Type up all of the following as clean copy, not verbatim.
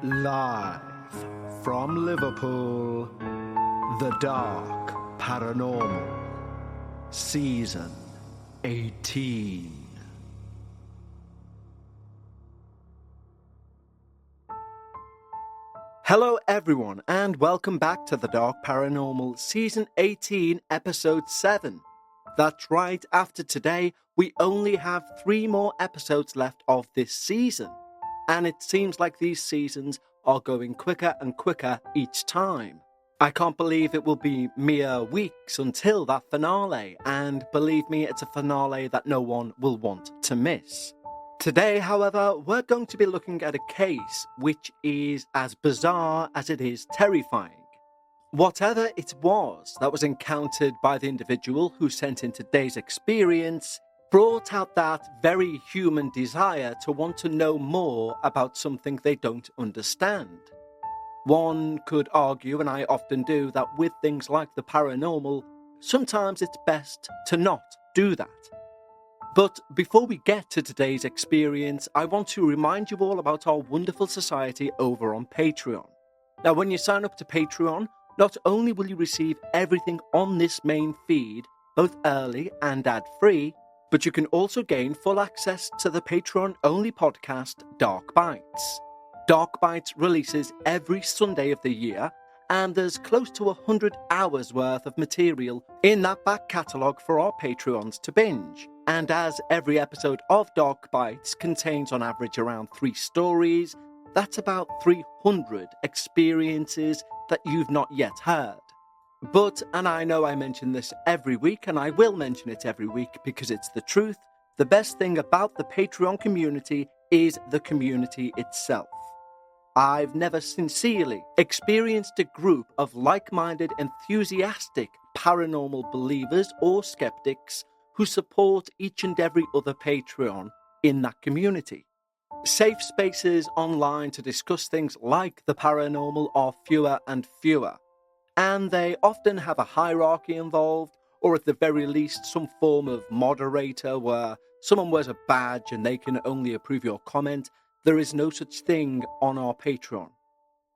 Live from Liverpool, The Dark Paranormal, Season 18. Hello everyone, and welcome back to The Dark Paranormal, Season 18, Episode 7. That's right, after today, we only have 3 more episodes left of this season. And it seems like these seasons are going quicker and quicker each time. I can't believe it will be mere weeks until that finale, and believe me, it's a finale that no one will want to miss. Today, however, we're going to be looking at a case which is as bizarre as it is terrifying. Whatever it was that was encountered by the individual who sent in today's experience brought out that very human desire to want to know more about something they don't understand. One could argue, and I often do, that with things like the paranormal, sometimes it's best to not do that. But before we get to today's experience, I want to remind you all about our wonderful society over on Patreon. Now, when you sign up to Patreon, not only will you receive everything on this main feed, both early and ad-free, but you can also gain full access to the Patreon-only podcast, Dark Bites. Dark Bites releases every Sunday of the year, and there's close to 100 hours worth of material in that back catalogue for our Patreons to binge. And as every episode of Dark Bites contains on average around 3 stories, that's about 300 experiences that you've not yet heard. But, and I know I mention this every week, and I will mention it every week because it's the truth, the best thing about the Patreon community is the community itself. I've never sincerely experienced a group of like-minded, enthusiastic paranormal believers or skeptics who support each and every other Patreon in that community. Safe spaces online to discuss things like the paranormal are fewer and fewer. And they often have a hierarchy involved, or at the very least some form of moderator where someone wears a badge and they can only approve your comment. There is no such thing on our Patreon.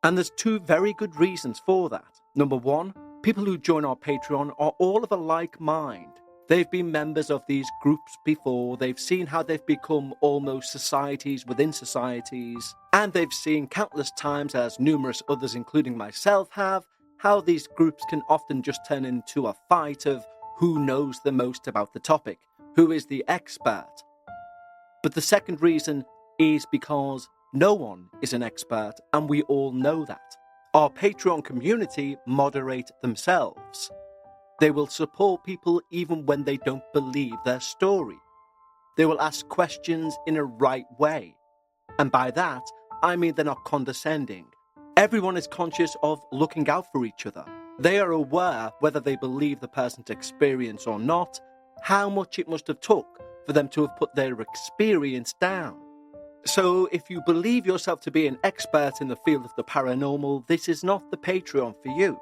And there's 2 very good reasons for that. Number 1, people who join our Patreon are all of a like mind. They've been members of these groups before, they've seen how they've become almost societies within societies, and they've seen countless times, as numerous others including myself have, how these groups can often just turn into a fight of who knows the most about the topic, who is the expert. But the second reason is because no one is an expert, and we all know that. Our Patreon community moderate themselves. They will support people even when they don't believe their story. They will ask questions in a right way. And by that, I mean they're not condescending. Everyone is conscious of looking out for each other. They are aware, whether they believe the person's experience or not, how much it must have took for them to have put their experience down. So if you believe yourself to be an expert in the field of the paranormal, this is not the Patreon for you.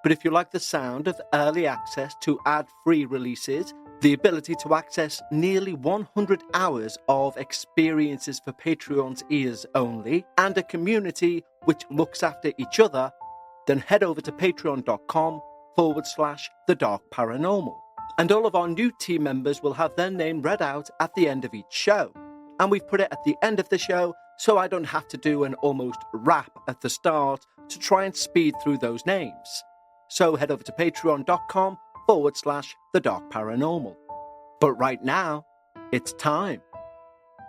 But if you like the sound of early access to ad-free releases, the ability to access nearly 100 hours of experiences for Patreon's ears only, and a community which looks after each other, then head over to patreon.com/The Dark Paranormal. And all of our new team members will have their name read out at the end of each show. And we've put it at the end of the show so I don't have to do an almost rap at the start to try and speed through those names. So head over to patreon.com/The Dark Paranormal. But right now, it's time.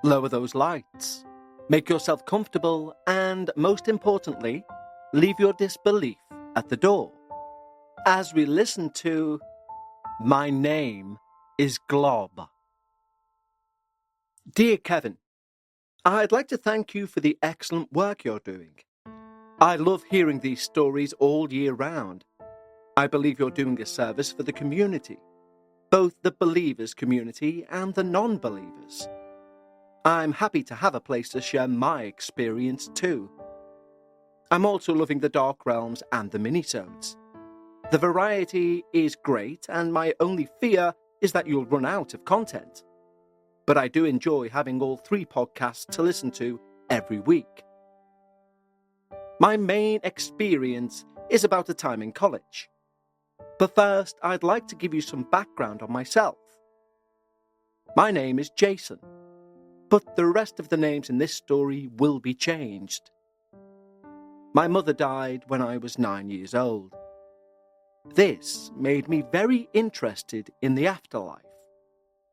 Lower those lights, make yourself comfortable, and most importantly, leave your disbelief at the door. As we listen to My Name Is GLOB. Dear Kevin, I'd like to thank you for the excellent work you're doing. I love hearing these stories all year round. I believe you're doing a service for the community, both the believers community and the non-believers. I'm happy to have a place to share my experience too. I'm also loving the Dark Realms and the minisodes. The variety is great, and my only fear is that you'll run out of content. But I do enjoy having all 3 podcasts to listen to every week. My main experience is about a time in college. But first, I'd like to give you some background on myself. My name is Jason, but the rest of the names in this story will be changed. My mother died when I was 9 years old. This made me very interested in the afterlife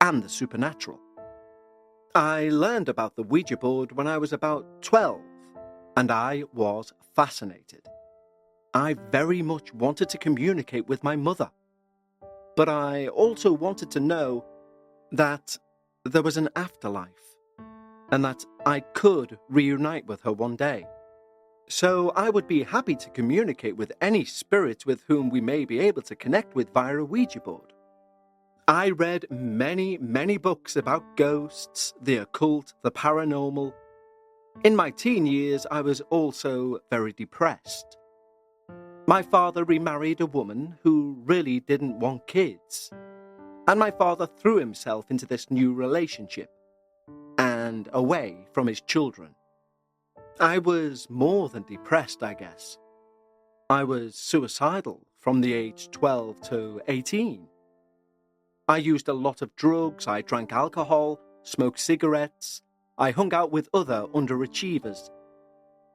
and the supernatural. I learned about the Ouija board when I was about 12, and I was fascinated. I very much wanted to communicate with my mother, but I also wanted to know that there was an afterlife, and that I could reunite with her one day. So I would be happy to communicate with any spirit with whom we may be able to connect with via a Ouija board. I read many books about ghosts, the occult, the paranormal. In my teen years, I was also very depressed. My father remarried a woman who really didn't want kids, and my father threw himself into this new relationship and away from his children. I was more than depressed, I guess. I was suicidal from the age 12 to 18. I used a lot of drugs, I drank alcohol, smoked cigarettes, I hung out with other underachievers.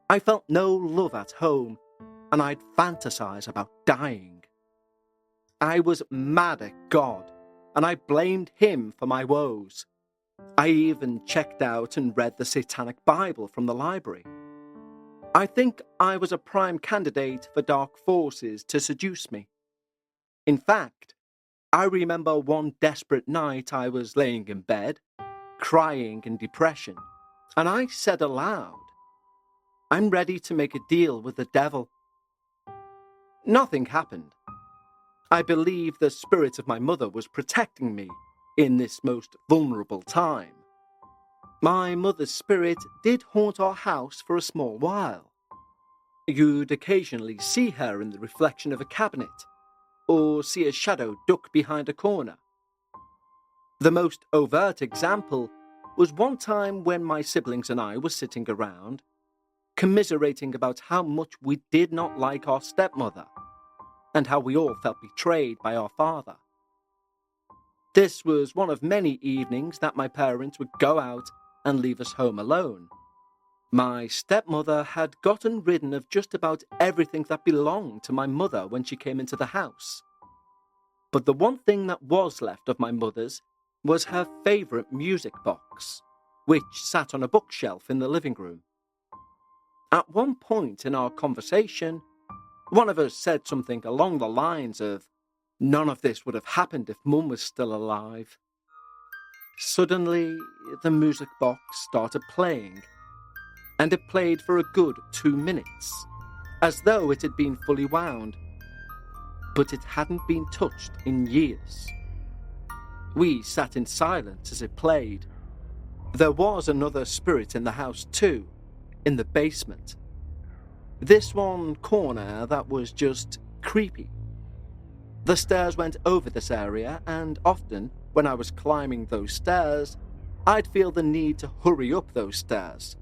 I felt no love at home, and I'd fantasize about dying. I was mad at God, and I blamed him for my woes. I even checked out and read the Satanic Bible from the library. I think I was a prime candidate for dark forces to seduce me. In fact, I remember one desperate night I was laying in bed, crying in depression, and I said aloud, "I'm ready to make a deal with the devil." Nothing happened. I believe the spirit of my mother was protecting me in this most vulnerable time. My mother's spirit did haunt our house for a small while. You'd occasionally see her in the reflection of a cabinet, or see a shadow duck behind a corner. The most overt example was one time when my siblings and I were sitting around, commiserating about how much we did not like our stepmother, and how we all felt betrayed by our father. This was one of many evenings that my parents would go out and leave us home alone. My stepmother had gotten rid of just about everything that belonged to my mother when she came into the house. But the one thing that was left of my mother's was her favourite music box, which sat on a bookshelf in the living room. At one point in our conversation, one of us said something along the lines of, "None of this would have happened if Mum was still alive." Suddenly, the music box started playing, and it played for a good 2 minutes, as though it had been fully wound. But it hadn't been touched in years. We sat in silence as it played. There was another spirit in the house too, in the basement. This one corner that was just creepy. The stairs went over this area, and often, when I was climbing those stairs, I'd feel the need to hurry up those stairs,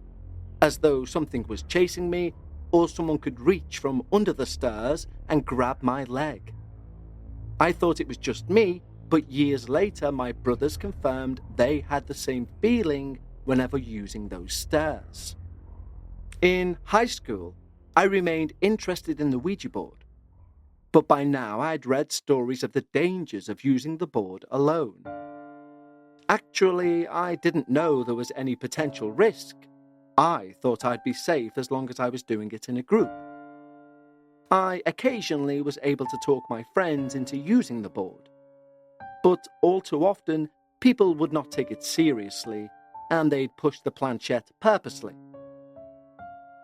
as though something was chasing me, or someone could reach from under the stairs and grab my leg. I thought it was just me, but years later my brothers confirmed they had the same feeling whenever using those stairs. In high school, I remained interested in the Ouija board, but by now I'd read stories of the dangers of using the board alone. Actually, I didn't know there was any potential risk. I thought I'd be safe as long as I was doing it in a group. I occasionally was able to talk my friends into using the board, but all too often people would not take it seriously, and they'd push the planchette purposely.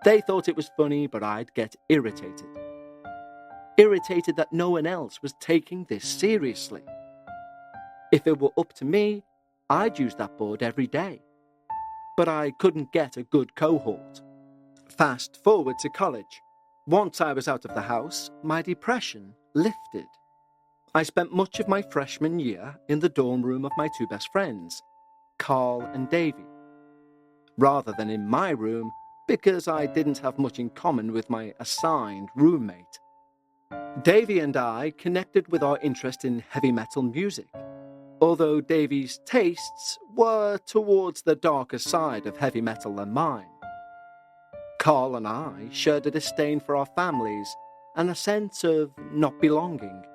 They thought it was funny, but I'd get irritated. Irritated that no one else was taking this seriously. If it were up to me, I'd use that board every day. But I couldn't get a good cohort. Fast forward to college. Once I was out of the house, my depression lifted. I spent much of my freshman year in the dorm room of my two best friends, Carl and Davy. Rather than in my room, because I didn't have much in common with my assigned roommate. Davy and I connected with our interest in heavy metal music, although Davy's tastes were towards the darker side of heavy metal than mine. Carl and I shared a disdain for our families and a sense of not belonging,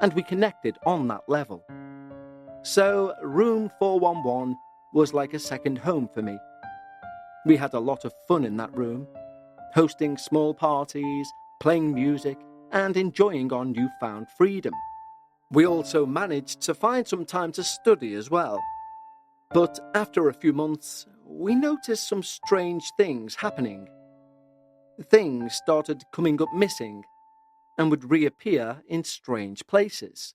and we connected on that level. So room 411 was like a second home for me. We had a lot of fun in that room, hosting small parties, playing music, and enjoying our newfound freedom. We also managed to find some time to study as well. But after a few months, we noticed some strange things happening. Things started coming up missing and would reappear in strange places.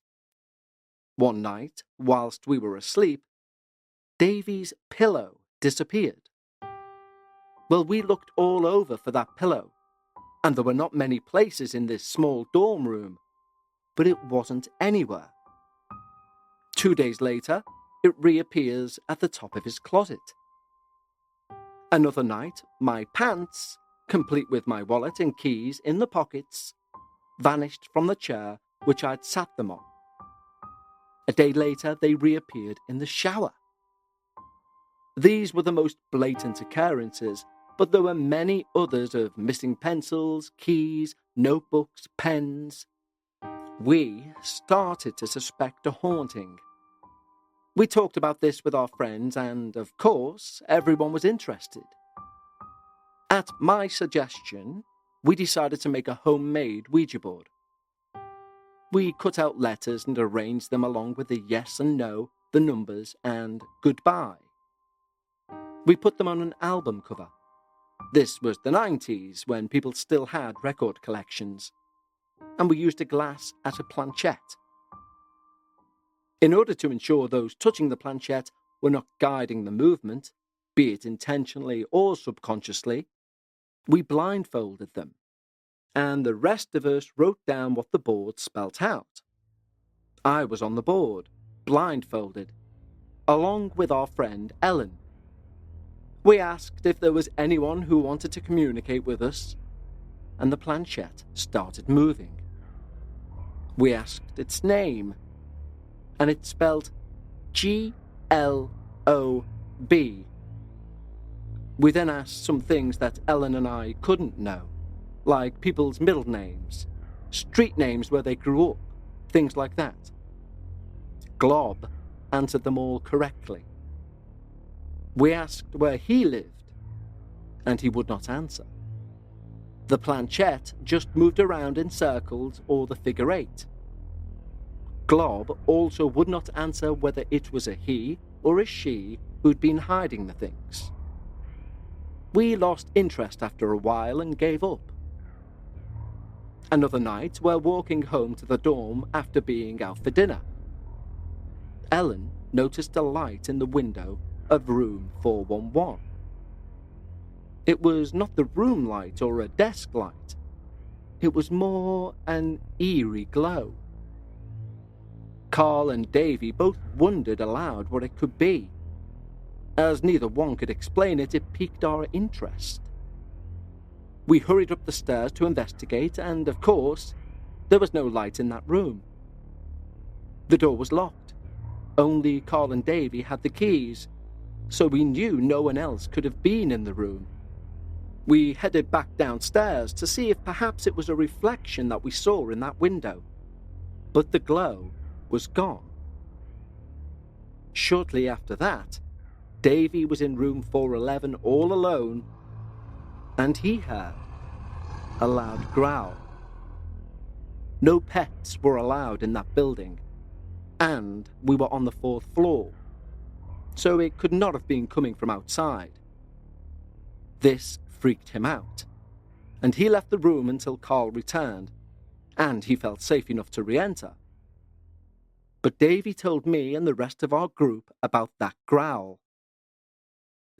One night, whilst we were asleep, Davy's pillow disappeared. Well, we looked all over for that pillow, and there were not many places in this small dorm room, but it wasn't anywhere. 2 days later, it reappears at the top of his closet. Another night, my pants, complete with my wallet and keys in the pockets, vanished from the chair which I'd sat them on. A day later, they reappeared in the shower. These were the most blatant occurrences, but there were many others of missing pencils, keys, notebooks, pens. We started to suspect a haunting. We talked about this with our friends and, of course, everyone was interested. At my suggestion, we decided to make a homemade Ouija board. We cut out letters and arranged them along with the yes and no, the numbers, and goodbye. We put them on an album cover. This was the 90s, when people still had record collections, and we used a glass at a planchette. In order to ensure those touching the planchette were not guiding the movement, be it intentionally or subconsciously, we blindfolded them, and the rest of us wrote down what the board spelt out. I was on the board, blindfolded, along with our friend Ellen. We asked if there was anyone who wanted to communicate with us, and the planchette started moving. We asked its name, and it spelled GLOB. We then asked some things that Ellen and I couldn't know, like people's middle names, street names where they grew up, things like that. Glob answered them all correctly. We asked where he lived, and he would not answer. The planchette just moved around in circles or the figure 8. Glob also would not answer whether it was a he or a she who'd been hiding the things. We lost interest after a while and gave up. Another night, we're walking home to the dorm after being out for dinner. Ellen noticed a light in the window of room 411. It was not the room light or a desk light. It was more an eerie glow. Carl and Davy both wondered aloud what it could be. As neither one could explain it, it piqued our interest. We hurried up the stairs to investigate, and, of course, there was no light in that room. The door was locked. Only Carl and Davy had the keys, so we knew no one else could have been in the room. We headed back downstairs to see if perhaps it was a reflection that we saw in that window, but the glow was gone. Shortly after that, Davy was in room 411 all alone, and he heard a loud growl. No pets were allowed in that building, and we were on the 4th floor, so it could not have been coming from outside. This freaked him out, and he left the room until Carl returned, and he felt safe enough to re-enter. But Davy told me and the rest of our group about that growl.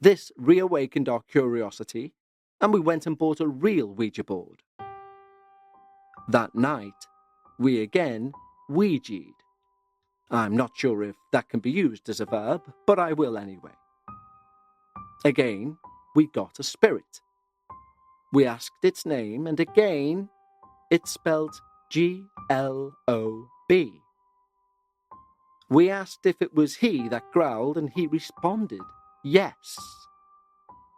This reawakened our curiosity, and we went and bought a real Ouija board. That night, we again Ouija'd. I'm not sure if that can be used as a verb, but I will anyway. Again, we got a spirit, We asked its name, and again, it spelled G-L-O-B. We asked if it was he that growled, and he responded, yes.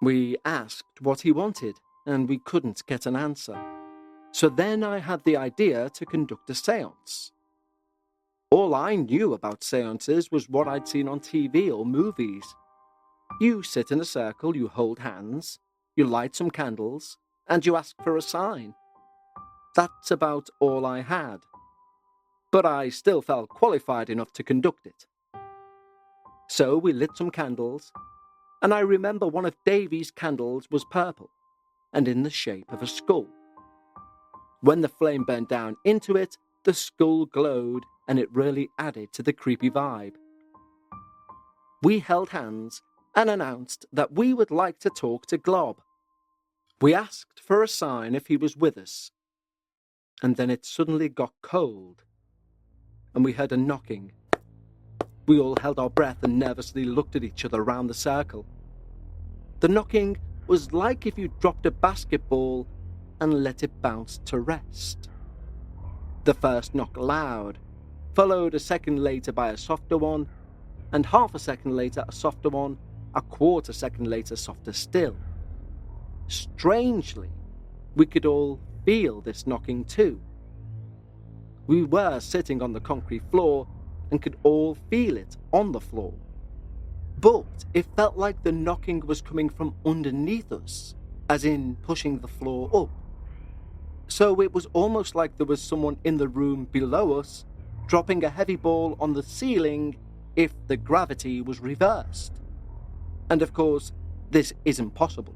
We asked what he wanted, and we couldn't get an answer. So then I had the idea to conduct a séance. All I knew about séances was what I'd seen on TV or movies. You sit in a circle, you hold hands, you light some candles, and you ask for a sign. That's about all I had. But I still felt qualified enough to conduct it. So we lit some candles, and I remember one of Davy's candles was purple and in the shape of a skull. When the flame burned down into it, the skull glowed, and it really added to the creepy vibe. We held hands and announced that we would like to talk to Glob. We asked for a sign if he was with us, and then it suddenly got cold, and we heard a knocking. We all held our breath and nervously looked at each other around the circle. The knocking was like if you dropped a basketball and let it bounce to rest. The first knock loud, followed a second later by a softer one, and half a second later a softer one, a quarter second later softer still. Strangely, we could all feel this knocking too. We were sitting on the concrete floor and could all feel it on the floor. But it felt like the knocking was coming from underneath us, as in pushing the floor up. So it was almost like there was someone in the room below us, dropping a heavy ball on the ceiling if the gravity was reversed. And of course, this isn't possible.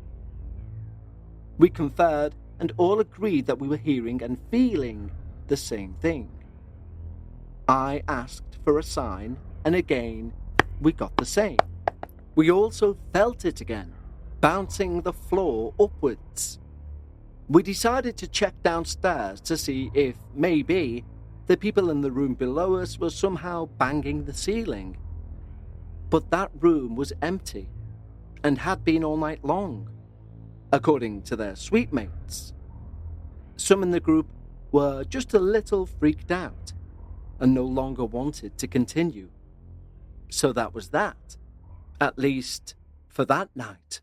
We conferred and all agreed that we were hearing and feeling the same thing. I asked for a sign, and again, we got the same. We also felt it again, bouncing the floor upwards. We decided to check downstairs to see if, maybe, the people in the room below us were somehow banging the ceiling. But that room was empty, and had been all night long, according to their suite mates. Some in the group were just a little freaked out, and no longer wanted to continue. So that was that, at least for that night.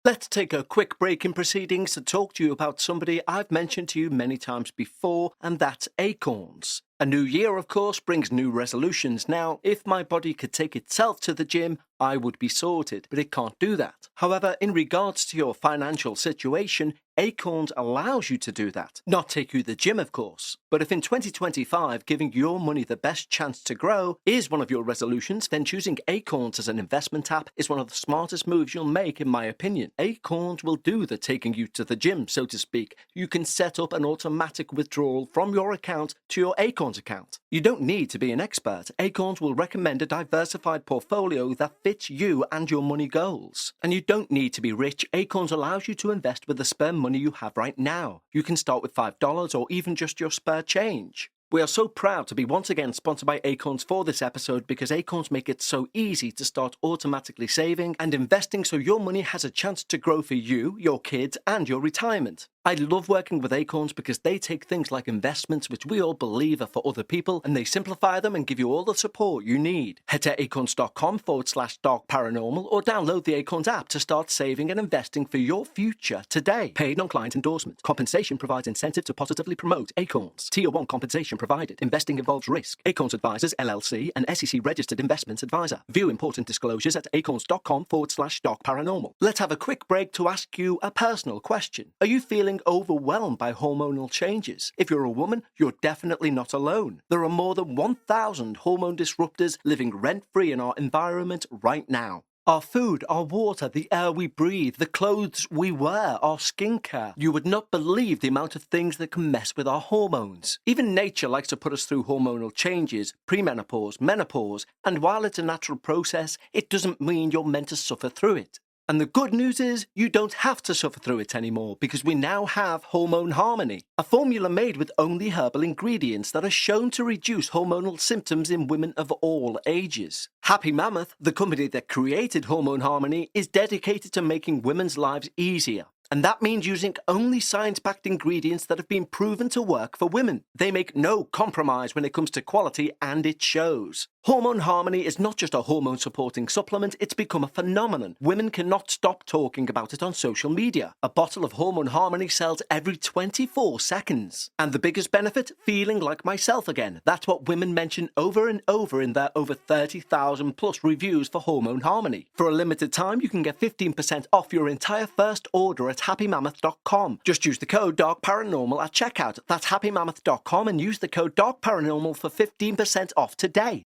Let's take a quick break in proceedings to talk to you about somebody I've mentioned to you many times before, and that's acorns. A new year, of course, brings new resolutions. Now, if my body could take itself to the gym, I would be sorted, but it can't do that. However, in regards to your financial situation, Acorns allows you to do that. Not take you to the gym, of course. But if in 2025, giving your money the best chance to grow is one of your resolutions, then choosing Acorns as an investment app is one of the smartest moves you'll make, in my opinion. Acorns will do the taking you to the gym, so to speak. You can set up an automatic withdrawal from your account to your Acorns account. You don't need to be an expert. Acorns will recommend a diversified portfolio that fits you and your money goals. And you don't need to be rich. Acorns allows you to invest with the spare money you have right now. You can start with $5 or even just your spare change. We are so proud to be once again sponsored by Acorns for this episode, because Acorns make it so easy to start automatically saving and investing so your money has a chance to grow for you, your kids, and your retirement. I love working with Acorns because they take things like investments, which we all believe are for other people, and they simplify them and give you all the support you need. Head to acorns.com/darkparanormal or download the Acorns app to start saving and investing for your future today. Paid non-client endorsement. Compensation provides incentive to positively promote Acorns. Tier 1 compensation provided. Investing involves risk. Acorns Advisors, LLC, an SEC registered investment advisor. View important disclosures at acorns.com/darkparanormal. Let's have a quick break to ask you a personal question. Are you feeling overwhelmed by hormonal changes? If you're a woman, you're definitely not alone. There are more than 1,000 hormone disruptors living rent-free in our environment right now. Our food, our water, the air we breathe, the clothes we wear, our skincare. You would not believe the amount of things that can mess with our hormones. Even nature likes to put us through hormonal changes, premenopause, menopause, and while it's a natural process, it doesn't mean you're meant to suffer through it. And the good news is, you don't have to suffer through it anymore, because we now have Hormone Harmony, a formula made with only herbal ingredients that are shown to reduce hormonal symptoms in women of all ages. Happy Mammoth, the company that created Hormone Harmony, is dedicated to making women's lives easier. And that means using only science-backed ingredients that have been proven to work for women. They make no compromise when it comes to quality, and it shows. Hormone Harmony is not just a hormone-supporting supplement, it's become a phenomenon. Women cannot stop talking about it on social media. A bottle of Hormone Harmony sells every 24 seconds. And the biggest benefit? Feeling like myself again. That's what women mention over and over in their over 30,000 plus reviews for Hormone Harmony. For a limited time, you can get 15% off your entire first order at happymammoth.com. Just use the code DARKParanormal at checkout. That's happymammoth.com and use the code DARKParanormal for 15% off today.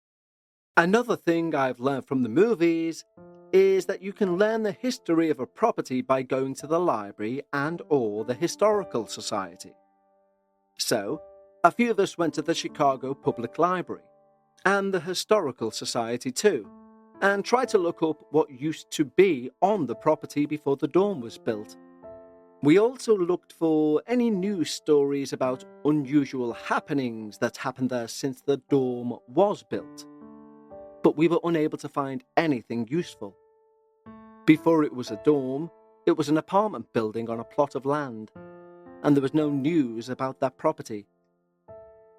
Another thing I've learned from the movies is that you can learn the history of a property by going to the library and or the historical society. So, a few of us went to the Chicago Public Library and the Historical Society too, and tried to look up what used to be on the property before the dorm was built. We also looked for any news stories about unusual happenings that happened there since the dorm was built, but we were unable to find anything useful. Before it was a dorm, it was an apartment building on a plot of land, and there was no news about that property.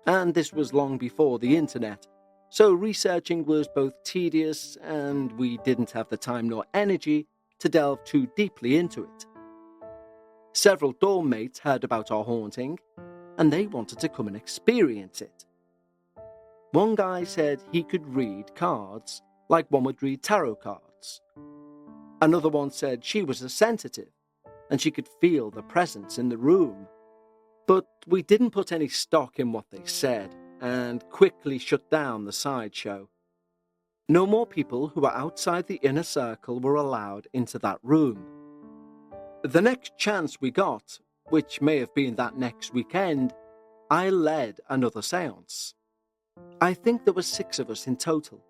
And this was long before the internet, so researching was both tedious and we didn't have the time nor energy to delve too deeply into it. Several dorm mates heard about our haunting, and they wanted to come and experience it. One guy said he could read cards like one would read tarot cards. Another one said she was a sensitive and she could feel the presence in the room. But we didn't put any stock in what they said and quickly shut down the sideshow. No more people who were outside the inner circle were allowed into that room. The next chance we got, which may have been that next weekend, I led another séance. I think there were 6 of us in total.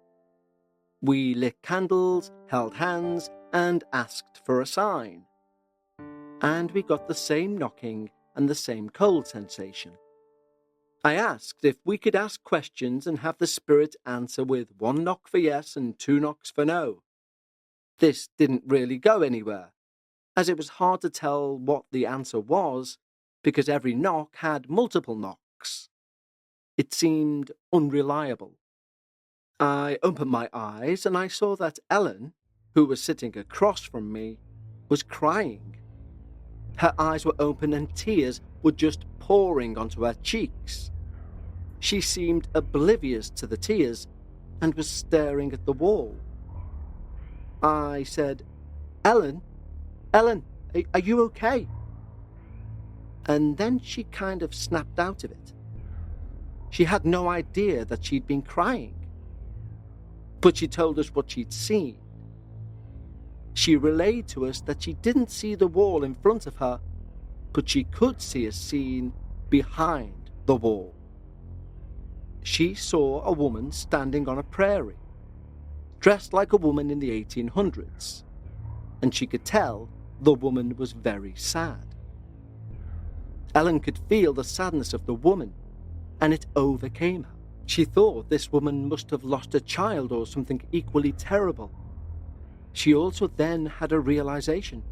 We lit candles, held hands, and asked for a sign. And we got the same knocking and the same cold sensation. I asked if we could ask questions and have the spirit answer with 1 knock for yes and 2 knocks for no. This didn't really go anywhere, as it was hard to tell what the answer was because every knock had multiple knocks. It seemed unreliable. I opened my eyes and I saw that Ellen, who was sitting across from me, was crying. Her eyes were open and tears were just pouring onto her cheeks. She seemed oblivious to the tears and was staring at the wall. I said, Ellen, are you okay?" And then she kind of snapped out of it. She had no idea that she'd been crying. But she told us what she'd seen. She relayed to us that she didn't see the wall in front of her, but she could see a scene behind the wall. She saw a woman standing on a prairie, dressed like a woman in the 1800s, and she could tell the woman was very sad. Ellen could feel the sadness of the woman, and it overcame her. She thought this woman must have lost a child or something equally terrible. She also then had a realization.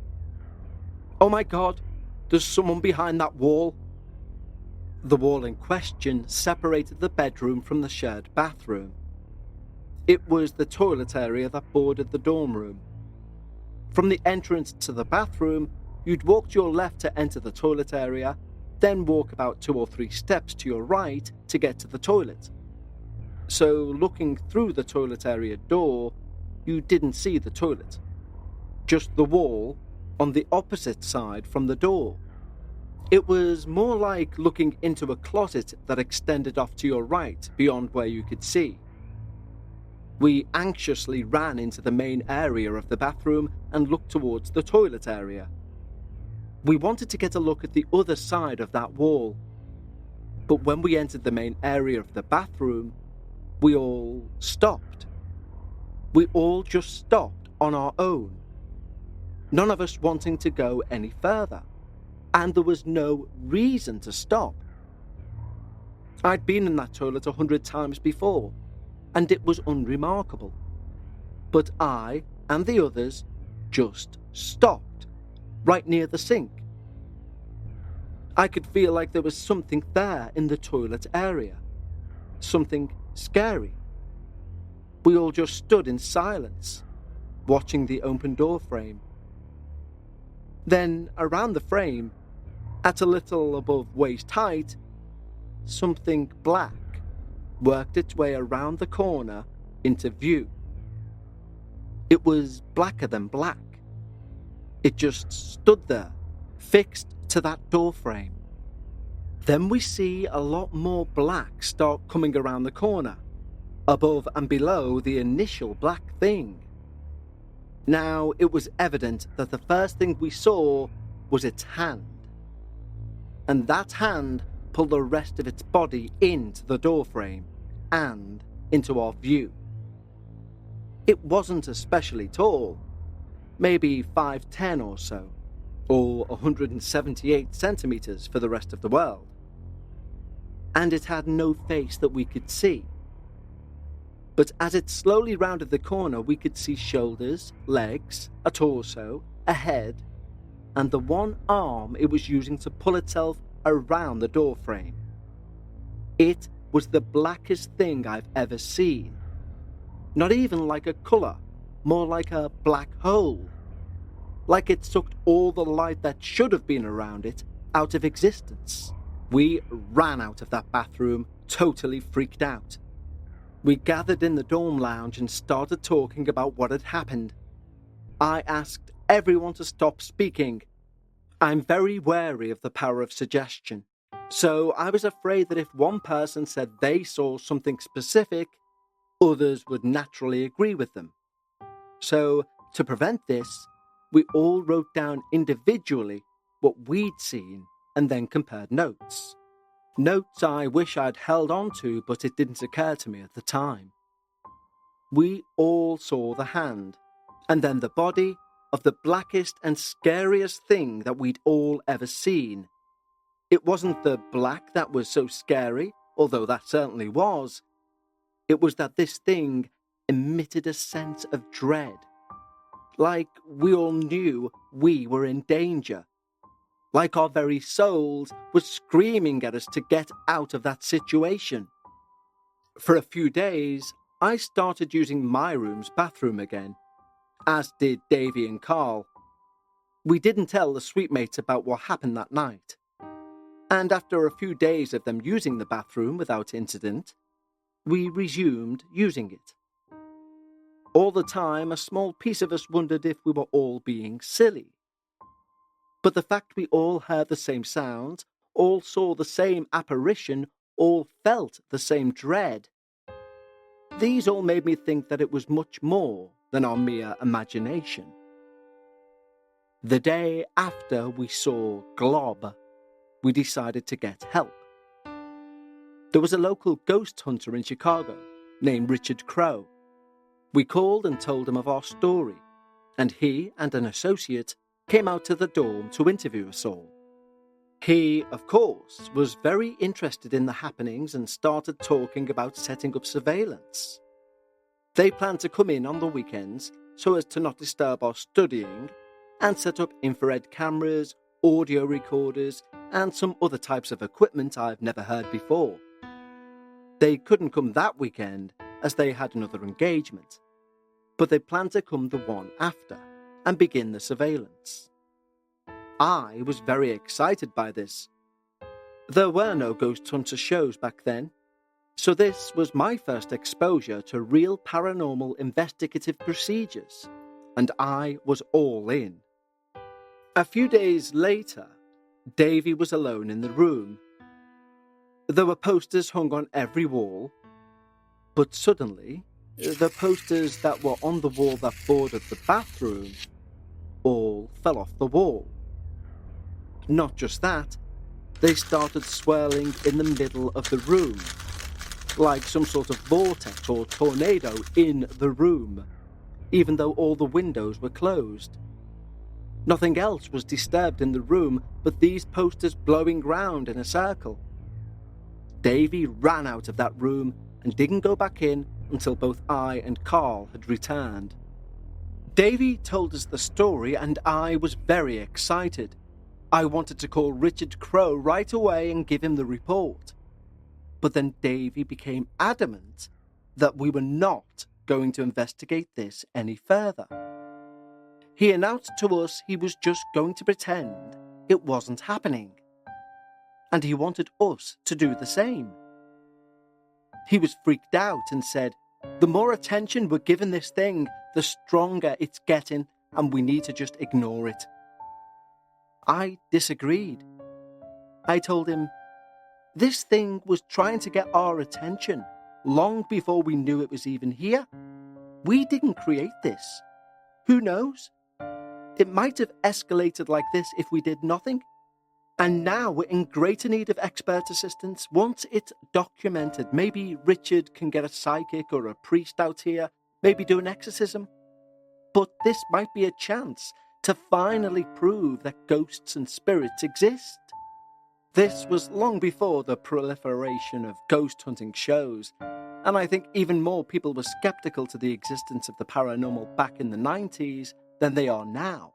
"Oh my God, there's someone behind that wall." The wall in question separated the bedroom from the shared bathroom. It was the toilet area that bordered the dorm room. From the entrance to the bathroom, you'd walk to your left to enter the toilet area, then walk about 2 or 3 steps to your right to get to the toilet. So looking through the toilet area door, you didn't see the toilet, just the wall on the opposite side from the door. It was more like looking into a closet that extended off to your right beyond where you could see. We anxiously ran into the main area of the bathroom and looked towards the toilet area. We wanted to get a look at the other side of that wall, but when we entered the main area of the bathroom, we all stopped. We all just stopped on our own, none of us wanting to go any further, and there was no reason to stop. I'd been in that toilet 100 times before, and it was unremarkable. But I and the others just stopped. right near the sink. I could feel like there was something there in the toilet area. Something scary. We all just stood in silence, watching the open door frame. Then, around the frame, at a little above waist height, something black worked its way around the corner into view. It was blacker than black. It just stood there, fixed to that door frame. Then we see a lot more black start coming around the corner, above and below the initial black thing. Now, it was evident that the first thing we saw was its hand. And that hand pulled the rest of its body into the doorframe and into our view. It wasn't especially tall, maybe 5'10" or so, or 178 centimeters for the rest of the world. And it had no face that we could see. But as it slowly rounded the corner, we could see shoulders, legs, a torso, a head, and the one arm it was using to pull itself around the doorframe. It was the blackest thing I've ever seen. Not even like a colour, more like a black hole. Like it sucked all the light that should have been around it out of existence. We ran out of that bathroom, totally freaked out. We gathered in the dorm lounge and started talking about what had happened. I asked everyone to stop speaking. I'm very wary of the power of suggestion, so I was afraid that if one person said they saw something specific, others would naturally agree with them. So, to prevent this, we all wrote down individually what we'd seen and then compared notes. Notes I wish I'd held on to, but it didn't occur to me at the time. We all saw the hand, and then the body of the blackest and scariest thing that we'd all ever seen. It wasn't the black that was so scary, although that certainly was. It was that this thing emitted a sense of dread. Like we all knew we were in danger. Like our very souls were screaming at us to get out of that situation. For a few days, I started using my room's bathroom again, as did Davy and Carl. We didn't tell the suitemates about what happened that night. And after a few days of them using the bathroom without incident, we resumed using it. All the time, a small piece of us wondered if we were all being silly. But the fact we all heard the same sounds, all saw the same apparition, all felt the same dread, these all made me think that it was much more than our mere imagination. The day after we saw GLOB, we decided to get help. There was a local ghost hunter in Chicago named Richard Crow. We called and told him of our story, and he and an associate came out to the dorm to interview us all. He, of course, was very interested in the happenings and started talking about setting up surveillance. They planned to come in on the weekends so as to not disturb our studying and set up infrared cameras, audio recorders, and some other types of equipment I've never heard before. They couldn't come that weekend as they had another engagement, but they planned to come the one after and begin the surveillance. I was very excited by this. There were no ghost hunter shows back then, so this was my first exposure to real paranormal investigative procedures, and I was all in. A few days later, Davy was alone in the room. There were posters hung on every wall, but suddenly, the posters that were on the wall that bordered the bathroom all fell off the wall. Not just that, they started swirling in the middle of the room, like some sort of vortex or tornado in the room, even though all the windows were closed. Nothing else was disturbed in the room but these posters blowing round in a circle. Davy ran out of that room and didn't go back in until both I and Carl had returned. Davy told us the story and I was very excited. I wanted to call Richard Crowe right away and give him the report. But then Davy became adamant that we were not going to investigate this any further. He announced to us he was just going to pretend it wasn't happening. And he wanted us to do the same. He was freaked out and said, the more attention we're giving this thing, the stronger it's getting, and we need to just ignore it. I disagreed. I told him, this thing was trying to get our attention long before we knew it was even here. We didn't create this. Who knows? It might have escalated like this if we did nothing. And now we're in greater need of expert assistance. Once it's documented, maybe Richard can get a psychic or a priest out here, maybe do an exorcism. But this might be a chance to finally prove that ghosts and spirits exist. This was long before the proliferation of ghost hunting shows, and I think even more people were skeptical to the existence of the paranormal back in the 90s than they are now.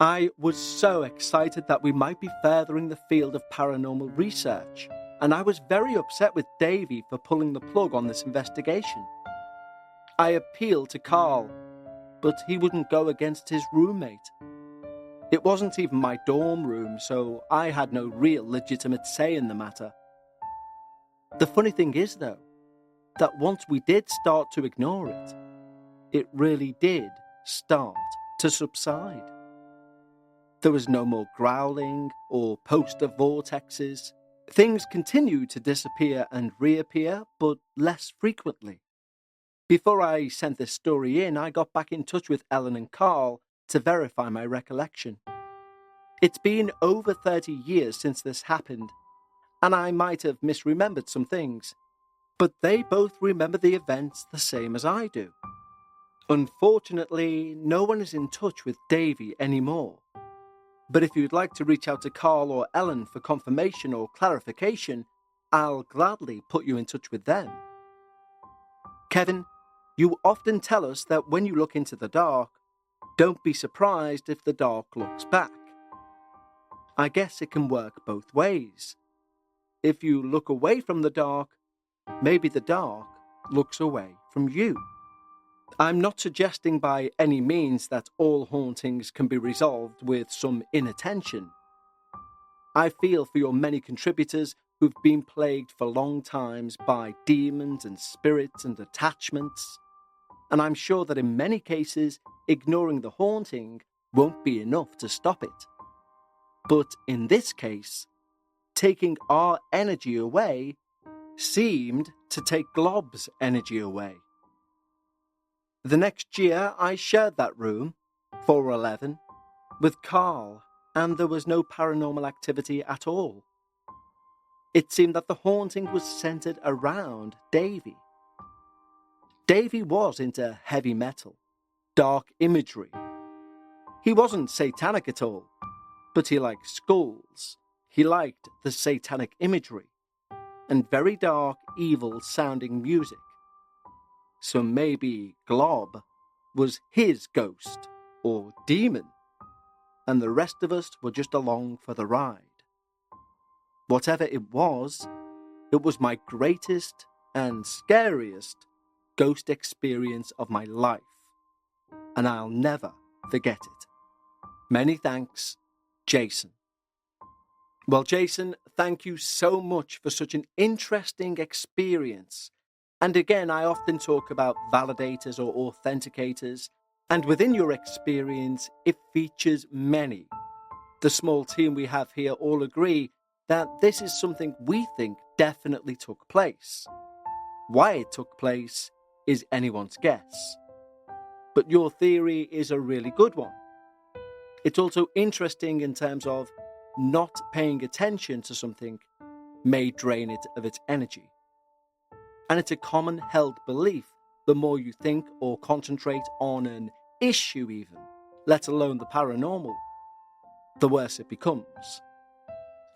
I was so excited that we might be furthering the field of paranormal research, and I was very upset with Davy for pulling the plug on this investigation. I appealed to Carl, but he wouldn't go against his roommate. It wasn't even my dorm room, so I had no real legitimate say in the matter. The funny thing is, though, that once we did start to ignore it, it really did start to subside. There was no more growling or poster vortexes. Things continued to disappear and reappear, but less frequently. Before I sent this story in, I got back in touch with Ellen and Carl to verify my recollection. It's been over 30 years since this happened, and I might have misremembered some things, but they both remember the events the same as I do. Unfortunately, no one is in touch with Davy anymore. But if you'd like to reach out to Carl or Ellen for confirmation or clarification, I'll gladly put you in touch with them. Kevin, you often tell us that when you look into the dark, don't be surprised if the dark looks back. I guess it can work both ways. If you look away from the dark, maybe the dark looks away from you. I'm not suggesting by any means that all hauntings can be resolved with some inattention. I feel for your many contributors who've been plagued for long times by demons and spirits and attachments, and I'm sure that in many cases, ignoring the haunting won't be enough to stop it. But in this case, taking our energy away seemed to take Glob's energy away. The next year, I shared that room, 411, with Carl, and there was no paranormal activity at all. It seemed that the haunting was centered around Davy. Davy was into heavy metal, dark imagery. He wasn't satanic at all, but he liked skulls. He liked the satanic imagery and very dark, evil-sounding music. So maybe Glob was his ghost or demon, and the rest of us were just along for the ride. Whatever it was my greatest and scariest ghost experience of my life, and I'll never forget it. Many thanks, Jason. Well, Jason, thank you so much for such an interesting experience. And again, I often talk about validators or authenticators, and within your experience, it features many. The small team we have here all agree that this is something we think definitely took place. Why it took place is anyone's guess. But your theory is a really good one. It's also interesting in terms of not paying attention to something may drain it of its energy. And it's a common held belief, the more you think or concentrate on an issue even, let alone the paranormal, the worse it becomes.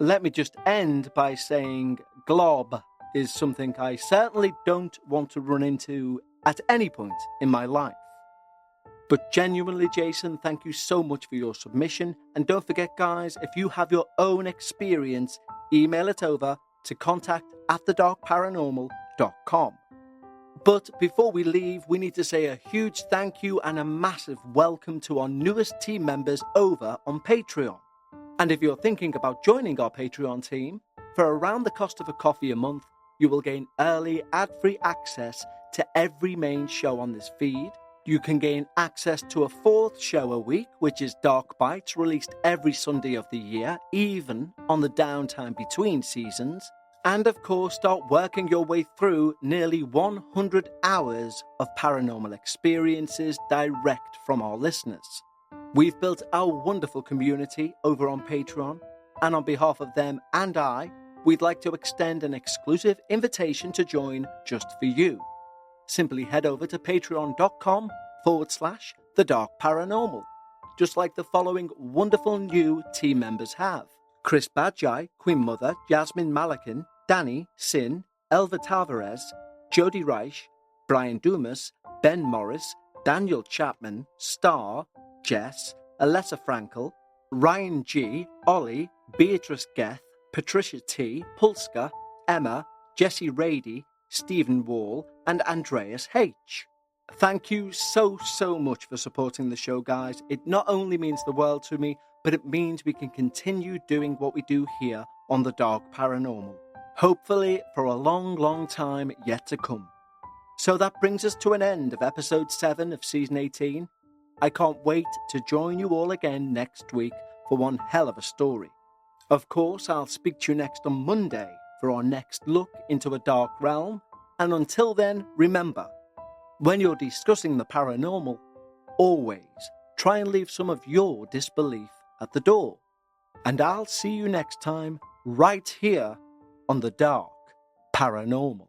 Let me just end by saying Glob is something I certainly don't want to run into at any point in my life. But genuinely, Jason, thank you so much for your submission. And don't forget, guys, if you have your own experience, email it over to contact@thedarkparanormal.com. But before we leave, we need to say a huge thank you and a massive welcome to our newest team members over on Patreon. And if you're thinking about joining our Patreon team, for around the cost of a coffee a month, you will gain early ad-free access to every main show on this feed. You can gain access to a 4th show a week, which is Dark Bites, released every Sunday of the year, even on the downtime between seasons. And of course, start working your way through nearly 100 hours of paranormal experiences direct from our listeners. We've built our wonderful community over on Patreon, and on behalf of them and I, we'd like to extend an exclusive invitation to join just for you. Simply head over to patreon.com/thedarkparanormal, just like the following wonderful new team members have: Chris Badjai, Queen Mother, Jasmine Malakin, Danny, Sin, Elva Tavares, Jody Reich, Brian Dumas, Ben Morris, Daniel Chapman, Star, Jess, Alessa Frankel, Ryan G, Ollie, Beatrice Geth, Patricia T, Pulska, Emma, Jesse Rady, Stephen Wall, and Andreas H. Thank you so much for supporting the show, guys. It not only means the world to me, but it means we can continue doing what we do here on The Dark Paranormal. Hopefully for a long time yet to come. So that brings us to an end of episode 7 of season 18. I can't wait to join you all again next week for one hell of a story. Of course, I'll speak to you next on Monday for our next look into a dark realm. And until then, remember, when you're discussing the paranormal, always try and leave some of your disbelief at the door. And I'll see you next time right here on The Dark Paranormal.